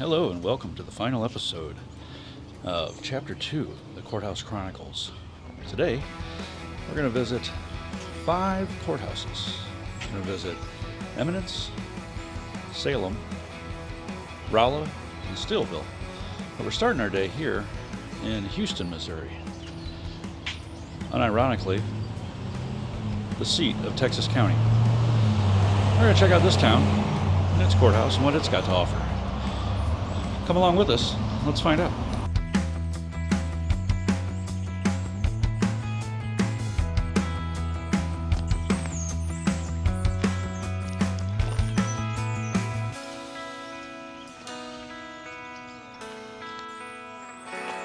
Hello and welcome to the final episode of Chapter 2, the Courthouse Chronicles. Today, we're going to visit 5 courthouses. We're going to visit Eminence, Salem, Rolla, and Steelville. But we're starting our day here in Houston, Missouri. Unironically, the seat of Texas County. We're going to check out this town and its courthouse and what it's got to offer. Come along with us. Let's find out.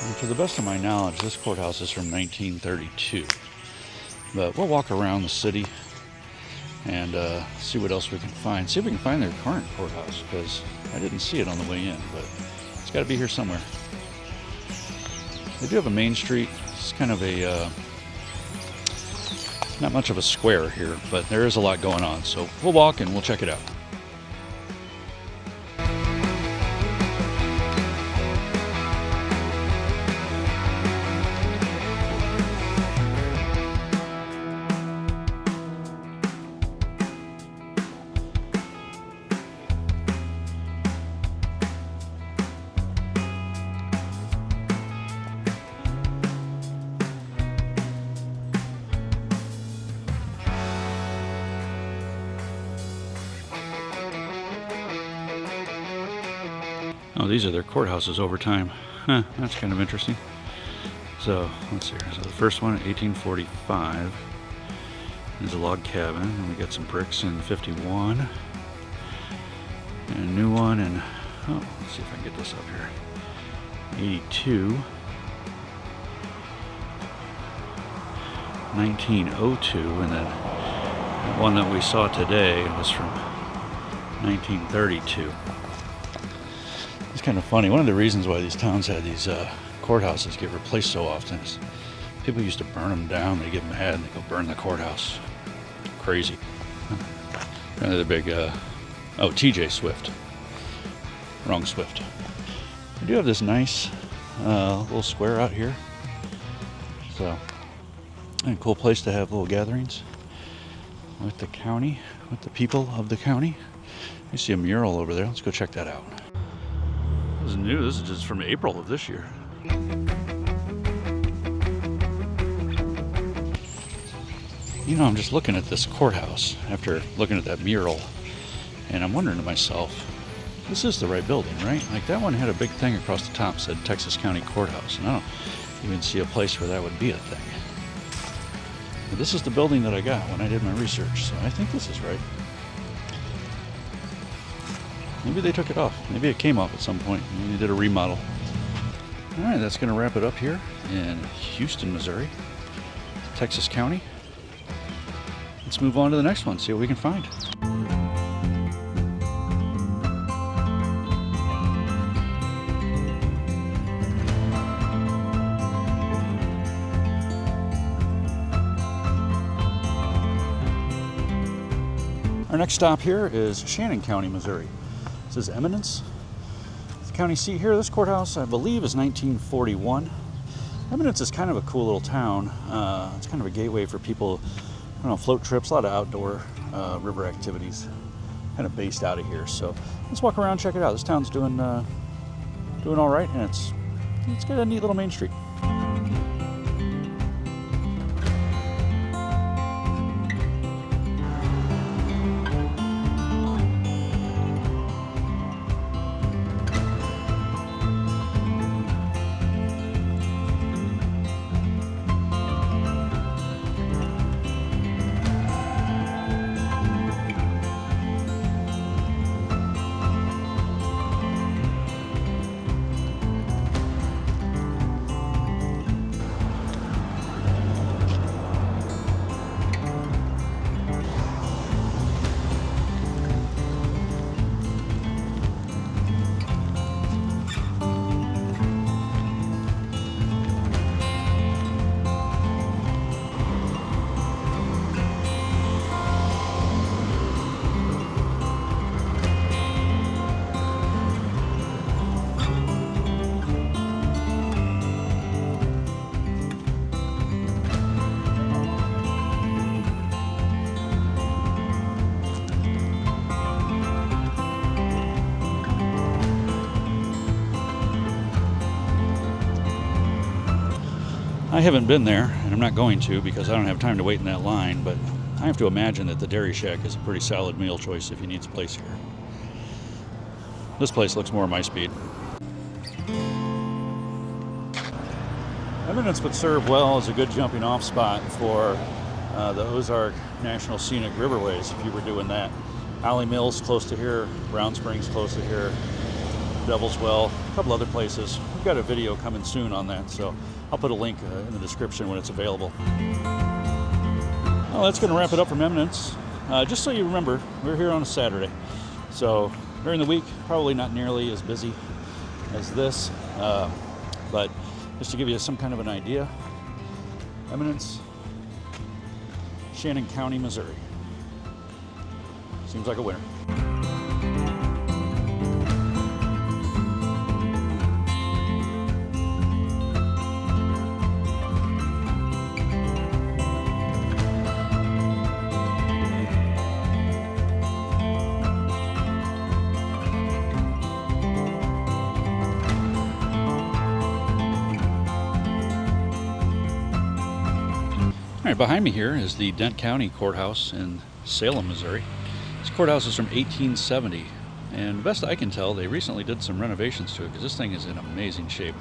And to the best of my knowledge, this courthouse is from 1932. But we'll walk around the city and see what else we can find. See if we can find their current courthouse, because I didn't see it on the way in, but it's got to be here somewhere. They do have a main street. It's kind of a, not much of a square here, but there is a lot going on. So we'll walk and we'll check it out. Oh, these are their courthouses over time. Huh, that's kind of interesting. So, let's see here. So the first one, 1845, is a log cabin. And we got some bricks in 51. And a new one in, oh, let's see if I can get this up here. 82. 1902, and then the one that we saw today was from 1932. It's kind of funny. One of the reasons why these towns had these courthouses get replaced so often is people used to burn them down. They get mad and they go burn the courthouse. Crazy. Another big, TJ Swift. Wrong Swift. We do have this nice little square out here. So, a cool place to have little gatherings with the county, with the people of the county. I see a mural over there. Let's go check that out. This is new. This is just from April of this year. You know, I'm just looking at this courthouse after looking at that mural, and I'm wondering to myself, this is the right building, right? Like that one had a big thing across the top that said Texas County Courthouse, and I don't even see a place where that would be a thing. But this is the building that I got when I did my research, so I think this is right. Maybe they took it off. Maybe it came off at some point. Maybe they did a remodel. All right, that's going to wrap it up here in Houston, Missouri, Texas County. Let's move on to the next one, see what we can find. Our next stop here is Shannon County, Missouri. This is Eminence. The county seat here. This courthouse, I believe, is 1941. Eminence is kind of a cool little town. It's kind of a gateway for people, I don't know, float trips, a lot of outdoor river activities, kind of based out of here. So let's walk around, check it out. This town's doing all right, and it's got a neat little main street. I haven't been there, and I'm not going to because I don't have time to wait in that line, but I have to imagine that the Dairy Shack is a pretty solid meal choice if you need a place here. This place looks more my speed. Eminence would serve well as a good jumping off spot for the Ozark National Scenic Riverways if you were doing that. Holly Mills close to here, Brown Springs close to here, Devil's Well, a couple other places. We've got a video coming soon on that, so I'll put a link in the description when it's available. Well, that's going to wrap it up from Eminence. Just so you remember, we're here on a Saturday. So during the week, probably not nearly as busy as this, but just to give you some kind of an idea, Eminence, Shannon County, Missouri. Seems like a winner. All right, behind me here is the Dent County Courthouse in Salem, Missouri. This courthouse is from 1870, and best I can tell, they recently did some renovations to it because this thing is in amazing shape.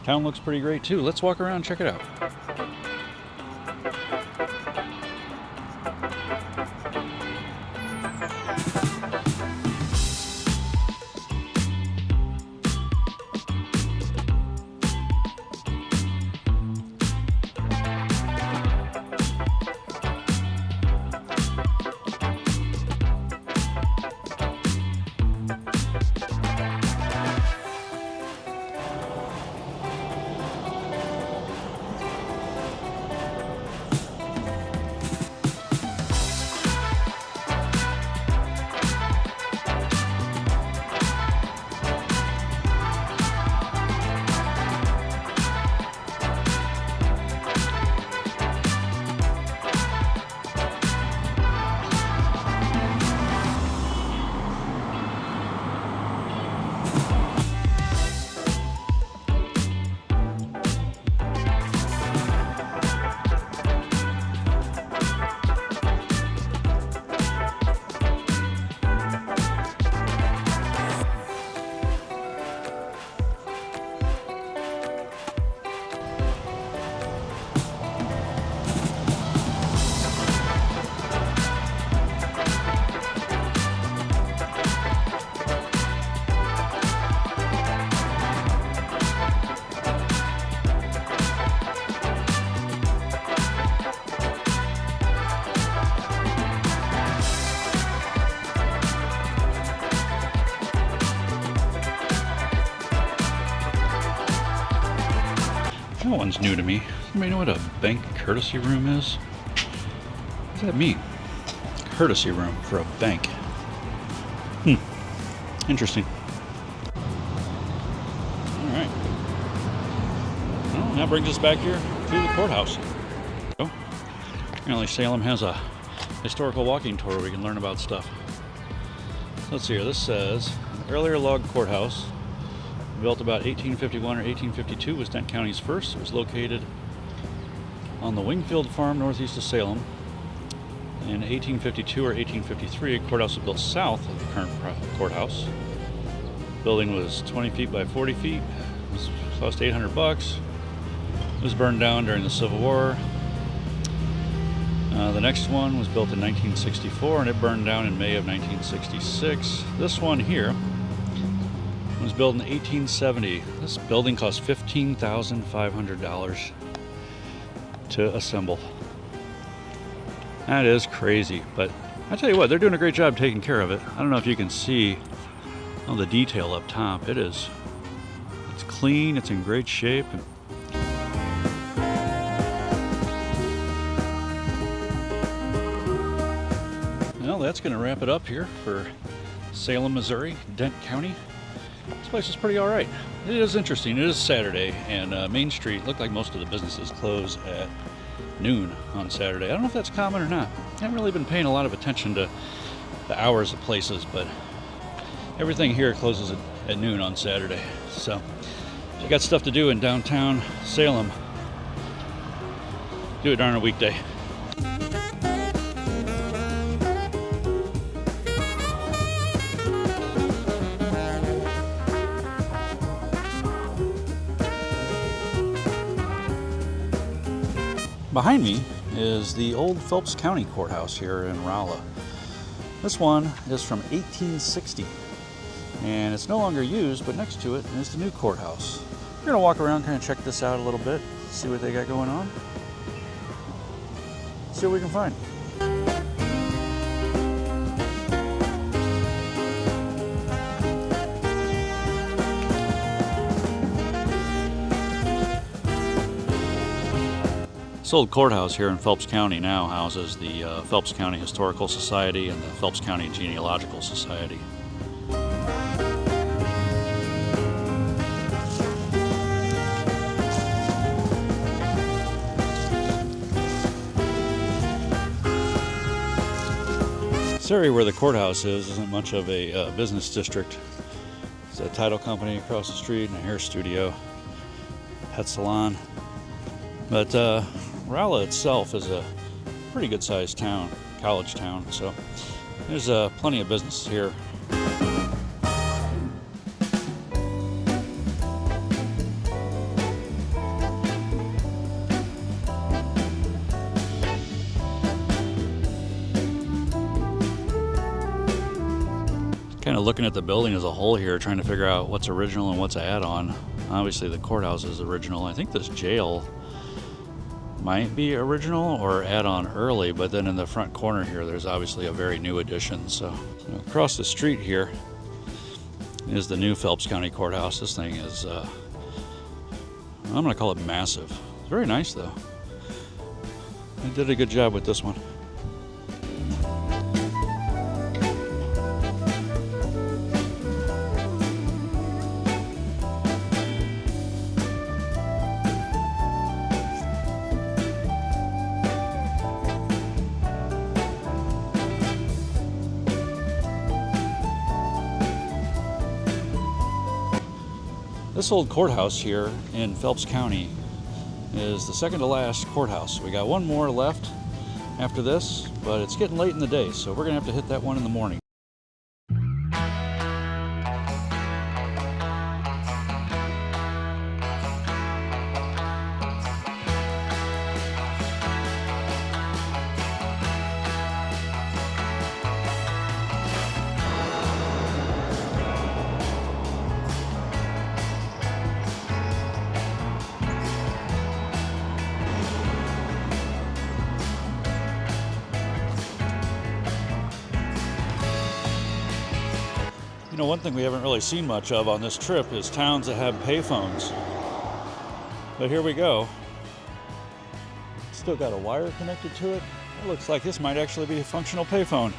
Town looks pretty great too. Let's walk around and check it out. That one's new to me. Anybody know what a bank courtesy room is? What does that mean? Courtesy room for a bank. Interesting. Alright. Well, that brings us back here to the courthouse. So, apparently Salem has a historical walking tour where we can learn about stuff. Let's see here. This says, an earlier log courthouse built about 1851 or 1852 was Dent County's first. It was located on the Wingfield Farm northeast of Salem. In 1852 or 1853, a courthouse was built south of the current courthouse. The building was 20 feet by 40 feet. It cost $800. It was burned down during the Civil War. The next one was built in 1964 and it burned down in May of 1966. This one here was built in 1870. This building cost $15,500 to assemble. That is crazy, but I tell you what, they're doing a great job taking care of it. I don't know if you can see all the detail up top. It's clean, it's in great shape. Well, that's going to wrap it up here for Salem, Missouri, Dent County. This place is pretty all right. It is interesting. It is Saturday, and Main Street looked like most of the businesses close at noon on Saturday. I don't know if that's common or not. I haven't really been paying a lot of attention to the hours of places, but everything here closes at noon on Saturday. So if you got stuff to do in downtown Salem, Do it during a weekday. Behind me is the old Phelps County Courthouse here in Rolla. This one is from 1860 and it's no longer used, but next to it is the new courthouse. We're gonna walk around, kind of check this out a little bit, see what they got going on, see what we can find. This old courthouse here in Phelps County now houses the Phelps County Historical Society and the Phelps County Genealogical Society. This area where the courthouse is isn't much of a business district. It's a title company across the street and a hair studio, pet salon. But Rolla itself is a pretty good sized town, college town, so there's plenty of business here. Kind of looking at the building as a whole here, trying to figure out what's original and what's add-on. Obviously the courthouse is original. I think this jail might be original or add-on early, but then in the front corner here there's obviously a very new addition. So across the street here is the new Phelps County Courthouse. This thing is I'm gonna call it massive. It's very nice though. They did a good job with this one. This old courthouse here in Phelps County is the second to last courthouse. We got one more left after this, but it's getting late in the day, so we're gonna have to hit that one in the morning. You know, one thing we haven't really seen much of on this trip is towns that have payphones. But here we go. Still got a wire connected to it. It looks like this might actually be a functional payphone.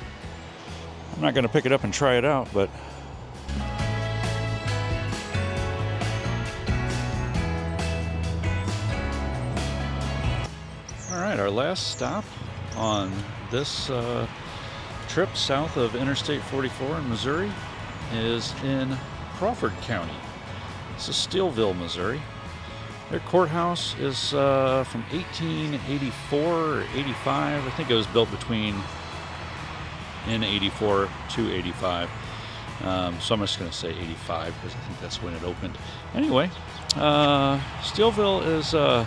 I'm not going to pick it up and try it out, but all right, our last stop on this trip south of Interstate 44 in Missouri is in Crawford County. This is Steelville, Missouri. Their courthouse is from 1884 or 85. I think it was built in 84 to 85. So I'm just going to say 85 because I think that's when it opened. Anyway, Steelville is a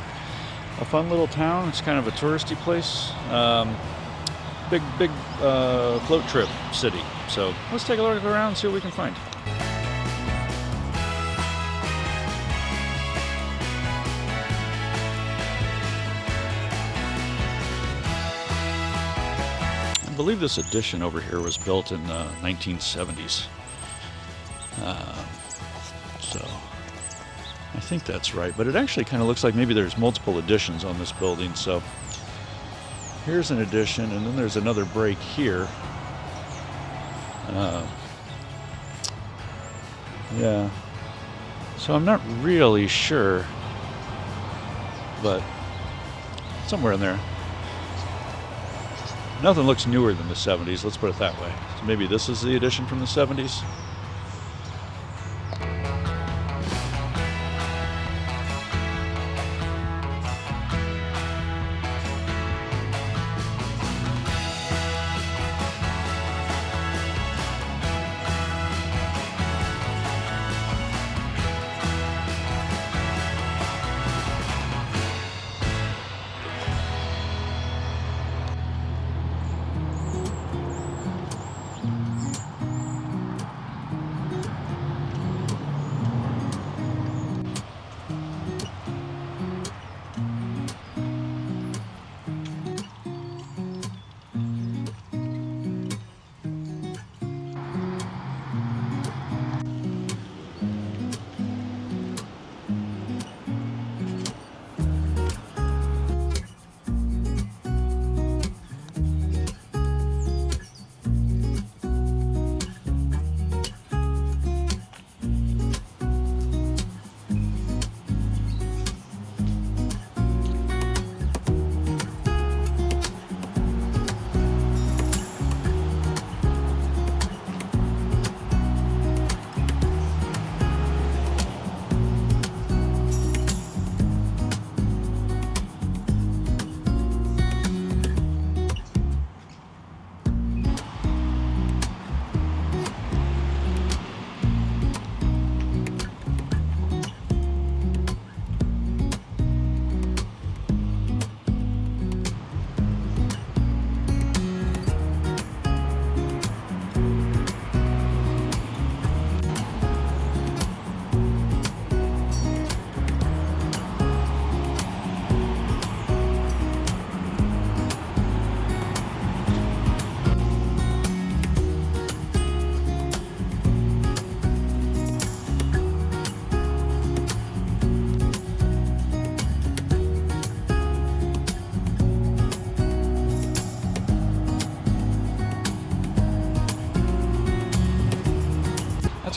fun little town. It's kind of a touristy place. Big float trip city. So let's take a look around and see what we can find. I believe this addition over here was built in the 1970s. So I think that's right, but it actually kind of looks like maybe there's multiple additions on this building. So here's an addition, and then there's another break here. Yeah. So I'm not really sure, but somewhere in there. Nothing looks newer than the 70s, let's put it that way. So maybe this is the addition from the 70s.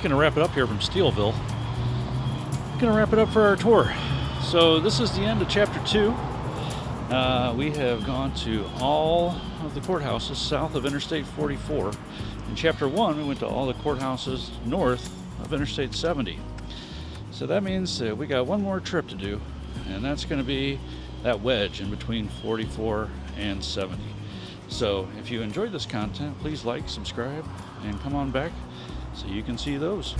that's going to wrap it up here from Steelville. Going to wrap it up for our tour. So this is the end of chapter 2. We have gone to all of the courthouses south of Interstate 44. In chapter 1, we went to all the courthouses north of Interstate 70. So that means we got one more trip to do, and that's going to be that wedge in between 44 and 70. So if you enjoyed this content, please like, subscribe, and come on back so you can see those.